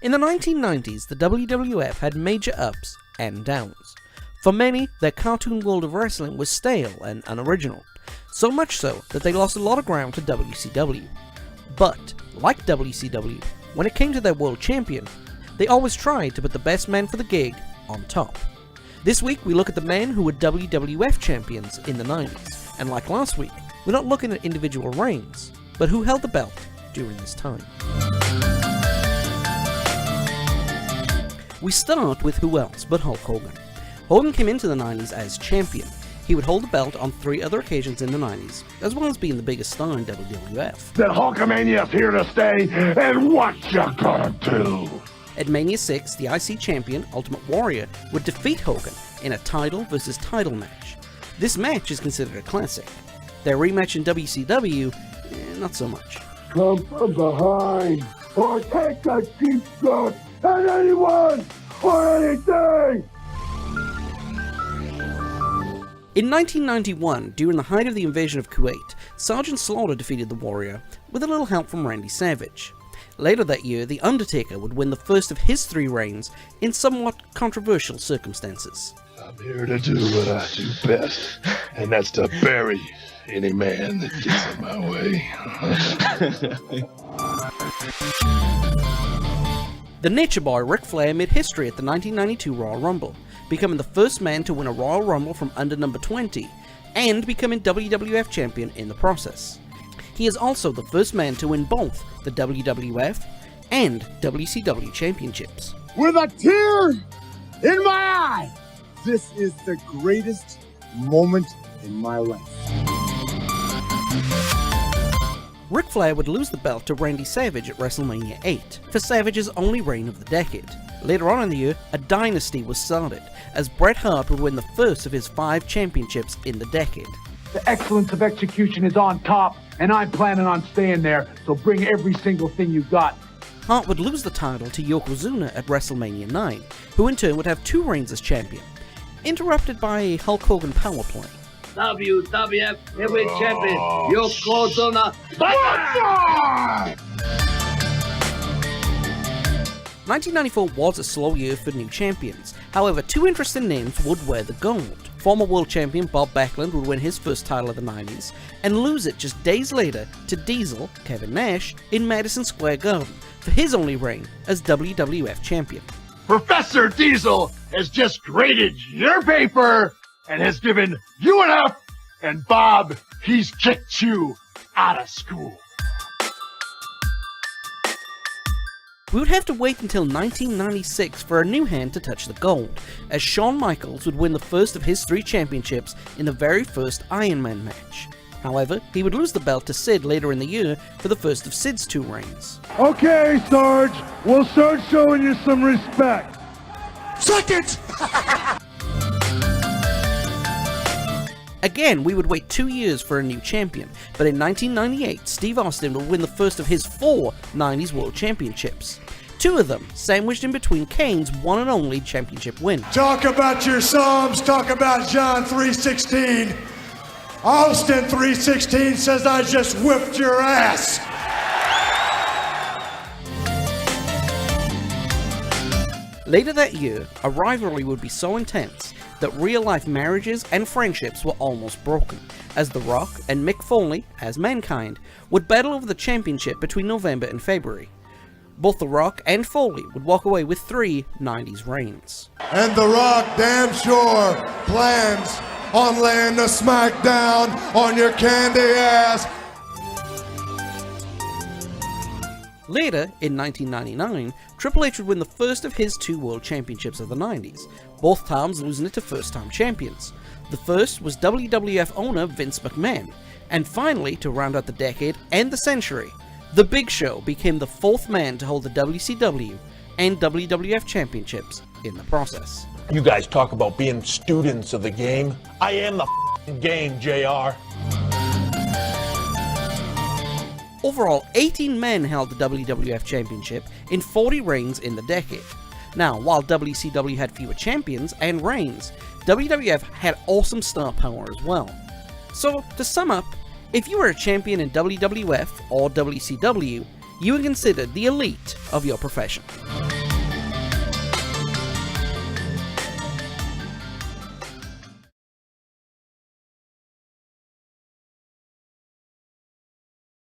In the 1990s, the WWF had major ups and downs. For many, their cartoon world of wrestling was stale and unoriginal, so much so that they lost a lot of ground to WCW. But, like WCW, when it came to their world champion, they always tried to put the best men for the gig on top. This week we look at the men who were WWF champions in the 90s, and like last week, we're not looking at individual reigns, but who held the belt during this time. We start with who else but Hulk Hogan. Hogan came into the 90s as champion. He would hold the belt on 3 other occasions in the 90s, as well as being the biggest star in WWF. That Hulkamania's here to stay, and what you gonna do? At Mania 6, the IC champion, Ultimate Warrior, would defeat Hogan in a title versus title match. This match is considered a classic. Their rematch in WCW, not so much. Come from behind, or take a cheap shot at anyone or anything! In 1991, during the height of the invasion of Kuwait, Sergeant Slaughter defeated the Warrior with a little help from Randy Savage. Later that year, The Undertaker would win the first of his 3 reigns in somewhat controversial circumstances. I'm here to do what I do best, and that's to bury any man that gets in my way. The Nature Boy Ric Flair made history at the 1992 Royal Rumble, becoming the first man to win a Royal Rumble from under number 20, and becoming WWF champion in the process. He is also the first man to win both the WWF and WCW championships. With a tear in my eye, this is the greatest moment in my life. Ric Flair would lose the belt to Randy Savage at WrestleMania 8, for Savage's only reign of the decade. Later on in the year, a dynasty was started, as Bret Hart would win the first of his 5 championships in the decade. The excellence of execution is on top, and I'm planning on staying there, so bring every single thing you got. Hart would lose the title to Yokozuna at WrestleMania 9, who in turn would have 2 reigns as champion, interrupted by a Hulk Hogan power play. WWF Heavyweight Champion, Yokozuna. 1994 was a slow year for new champions. However, 2 interesting names would wear the gold. Former world champion Bob Backlund would win his first title of the 90s, and lose it just days later to Diesel, Kevin Nash, in Madison Square Garden, for his only reign as WWF champion. Professor Diesel has just graded your paper and has given you an F, and Bob, he's kicked you out of school. We would have to wait until 1996 for a new hand to touch the gold, as Shawn Michaels would win the first of his 3 championships in the very first Iron Man match. However, he would lose the belt to Sid later in the year for the first of Sid's 2 reigns. Okay, Sarge, we'll start showing you some respect. Suck it! Again, we would wait 2 years for a new champion, but in 1998, Steve Austin would win the first of his 4 90s World Championships. 2 of them sandwiched in between Kane's one and only championship win. Talk about your Psalms, talk about John 3:16. Austin 3:16 says I just whipped your ass. Later that year, a rivalry would be so intense that real-life marriages and friendships were almost broken, as The Rock and Mick Foley, as Mankind, would battle over the championship between November and February. Both The Rock and Foley would walk away with 3 90s reigns. And The Rock damn sure plans on laying the smackdown on your candy ass. Later, in 1999, Triple H would win the first of his 2 world championships of the 90s, both times losing it to first-time champions. The first was WWF owner Vince McMahon, and finally, to round out the decade and the century, The Big Show became the 4th man to hold the WCW and WWF championships in the process. You guys talk about being students of the game. I am the game, JR. Overall, 18 men held the WWF Championship in 40 reigns in the decade. Now, while WCW had fewer champions and reigns, WWF had awesome star power as well. So, to sum up, if you were a champion in WWF or WCW, you were considered the elite of your profession.